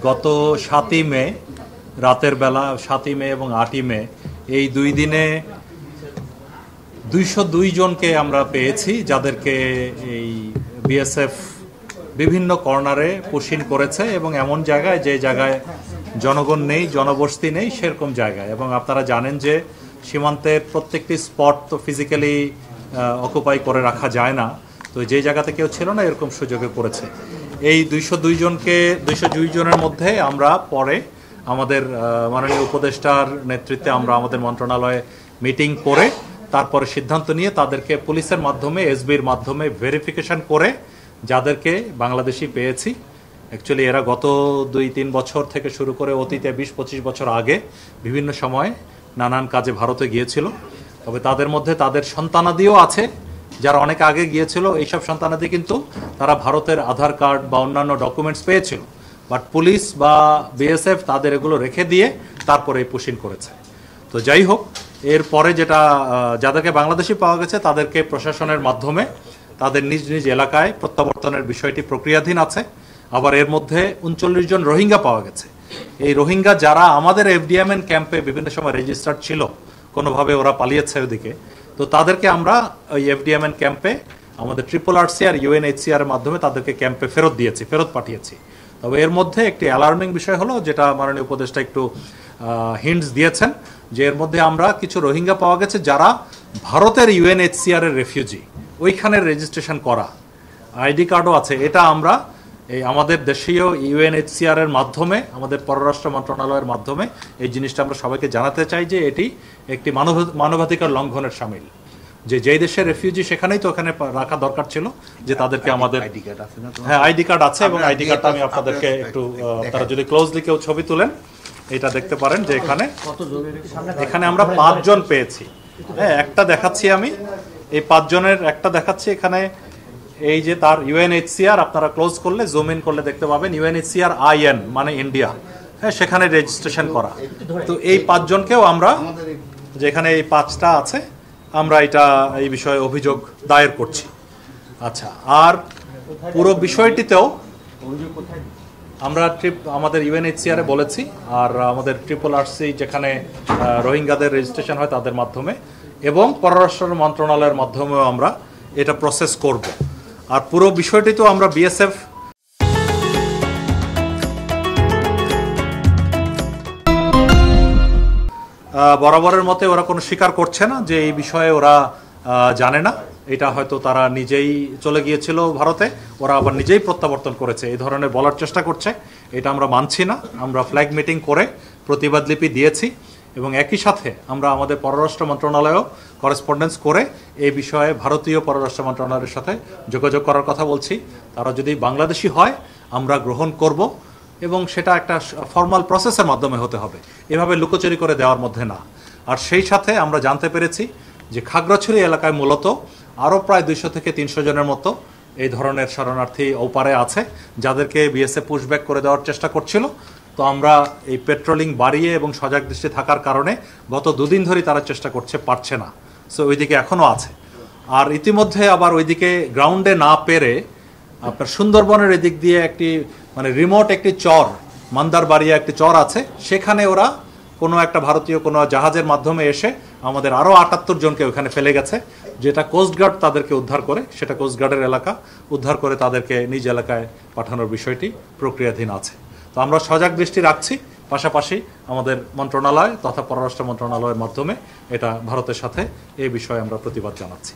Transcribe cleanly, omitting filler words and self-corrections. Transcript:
গত ৭ই মে রাতের বেলা ৭ই মে এবং ৮ই মে এই ২ দিনে ২০২ জনকে আমরা পেয়েছি, যাদেরকে এই বিএসএফ বিভিন্ন কর্নারে পুশিং করেছে এবং এমন জায়গায় যে জায়গায় জনগণ নেই, জনবসতি নেই, সেরকম জায়গায়। এবং আপনারা জানেন যে সীমান্তের প্রত্যেকটি স্পট তো ফিজিক্যালি অকুপাই করে রাখা যায় না, তো যে জায়গাতে কেউ ছিল না এরকম সুযোগে পড়েছে। এই ২০২ জনের মধ্যে আমরা পরে আমাদের মাননীয় উপদেষ্টার নেতৃত্বে আমরা আমাদের মন্ত্রণালয়ে মিটিং করে তারপরে সিদ্ধান্ত নিয়ে তাদেরকে পুলিশের মাধ্যমে, এসবির মাধ্যমে ভেরিফিকেশন করে যাদেরকে বাংলাদেশি পেয়েছি। অ্যাকচুয়ালি এরা গত ২-৩ বছর থেকে শুরু করে অতীতে ২০-২৫ বছর আগে বিভিন্ন সময় নানান কাজে ভারতে গিয়েছিল। তবে তাদের মধ্যে তাদের সন্তানাদিও আছে যারা অনেক আগে গিয়েছিল। এইসব সন্তানাদি কিন্তু তারা ভারতের আধার কার্ড বা অন্যান্য ডকুমেন্টস পেয়েছিল, বাট পুলিশ বা বিএসএফ তাদের এগুলো রেখে দিয়ে তারপরে এই পুশিং করেছে। তো যাই হোক, এরপরে যাদেরকে বাংলাদেশি পাওয়া গেছে তাদেরকে প্রশাসনের মাধ্যমে তাদের নিজ নিজ এলাকায় প্রত্যাবর্তনের বিষয়টি প্রক্রিয়াধীন আছে। আবার এর মধ্যে ৩৯ জন রোহিঙ্গা পাওয়া গেছে। এই রোহিঙ্গা যারা আমাদের এফডিএমএন ক্যাম্পে বিভিন্ন সময় রেজিস্টার্ড ছিল, কোনোভাবে ওরা পালিয়েছে ওদিকে, তো তাদেরকে আমরা ওই এফডিএমএন ক্যাম্পে আমাদের RRRC আর UNHCR এর মাধ্যমে তাদেরকে ক্যাম্পে ফেরত পাঠিয়েছি। তবে এর মধ্যে একটি অ্যালার্মিং বিষয় হলো, যেটা মাননীয় উপদেষ্টা একটু হিন্টস দিয়েছেন, যে এর মধ্যে আমরা কিছু রোহিঙ্গা পাওয়া গেছে যারা ভারতের UNHCR এর রেফিউজি, ওইখানে রেজিস্ট্রেশন করা, আইডি কার্ডও আছে। এটা আমরা এই আমাদের দেশীয় UNHCR এর মাধ্যমে, আমাদের পররাষ্ট্র মন্ত্রণালয়ের মাধ্যমে এই জিনিসটা আমরা সবাইকে জানাতে চাই যে এটি একটি মানবাধিকার লঙ্ঘনের শামিল। যেই দেশের রেফিউজি সেখানেই তো ওখানে রাখা দরকার ছিল, যে তাদেরকে আমাদের আইডি কার্ড আছে না? হ্যাঁ, আইডি কার্ড আছে, এবং আইডি কার্ডটা আমি আপনাদেরকে একটু, আপনারা যদি ক্লোজলি কেউ ছবি তুলেন এটা দেখতে পারেন যে এখানে আমরা 5 জন পেয়েছি। হ্যাঁ, একটা দেখাচ্ছি আমি, এই 5 জনের একটা দেখাচ্ছি এখানে। এই যে তার UNHCR, আপনারা ক্লোজ করলে, জুম ইন করলে দেখতে পাবেন UNHCR IN মানে ইন্ডিয়া, হ্যাঁ, সেখানে রেজিস্ট্রেশন করা। তো এই 5 জনকেও আমরা, যেখানে এই 5টা আছে, আমরা এই বিষয়ে অভিযোগ দায়ের করছি। আচ্ছা, আর পুরো বিষয়টিতেও আমরা আমাদের UNHCR এ বলেছি, আর আমাদের RRRC যেখানে রোহিঙ্গাদের রেজিস্ট্রেশন হয় তাদের মাধ্যমে, এবং পররাষ্ট্র মন্ত্রণালয়ের মাধ্যমেও আমরা এটা প্রসেস করব। আর পুরো বিষয়টি তো আমরা বিএসএফ বরাবরের মতে ওরা কোনো স্বীকার করছে না যে এই বিষয়ে ওরা জানে না। এটা হয়তো তারা নিজেই চলে গিয়েছিল ভারতে, ওরা আবার নিজেই প্রত্যাবর্তন করেছে, এই ধরনের বলার চেষ্টা করছে। এটা আমরা মানছি না। আমরা ফ্ল্যাগ মিটিং করে প্রতিবাদ লিপি দিয়েছি, এবং একই সাথে আমরা আমাদের পররাষ্ট্র মন্ত্রণালয়েও করেসপন্ডেন্স করে এই বিষয়ে ভারতীয় পররাষ্ট্র মন্ত্রণালয়ের সাথে যোগাযোগ করার কথা বলছি। তারা যদি বাংলাদেশি হয় আমরা গ্রহণ করব, এবং সেটা একটা ফর্মাল প্রসেসের মাধ্যমে হতে হবে, এভাবে লুকোচুরি করে দেওয়ার মধ্যে না। আর সেই সাথে আমরা জানতে পেরেছি যে খাগড়াছড়ি এলাকায় মূলত আরও প্রায় 200 থেকে 300 জনের মতো এই ধরনের শরণার্থী ওপারে আছে, যাদেরকে বিএসএফ পুশব্যাক করে দেওয়ার চেষ্টা করছিল। তো আমরা এই পেট্রোলিং বাড়িয়ে এবং সজাগ দৃষ্টি থাকার কারণে গত 2 দিন ধরেই তারা চেষ্টা করছে, পারছে না। সো ওইদিকে এখনও আছে। আর ইতিমধ্যে আবার ওইদিকে গ্রাউন্ডে না পেরে আপনার সুন্দরবনের এদিক দিয়ে একটি রিমোট একটি চর, মান্দারবাড়িয়া একটি চর আছে, সেখানে ওরা কোনো একটা ভারতীয় কোনো জাহাজের মাধ্যমে এসে আমাদের আরও 78 জনকে ওখানে ফেলে গেছে, যেটা কোস্টগার্ড তাদেরকে উদ্ধার করে, সেটা কোস্টগার্ডের এলাকা, উদ্ধার করে তাদেরকে নিজ এলাকায় পাঠানোর বিষয়টি প্রক্রিয়াধীন আছে। তো আমরা সজাগ দৃষ্টি রাখছি, পাশাপাশি আমাদের মন্ত্রণালয় তথা পররাষ্ট্র মন্ত্রণালয়ের মাধ্যমে এটা ভারতের সাথে এই বিষয়ে আমরা প্রতিবাদ জানাচ্ছি।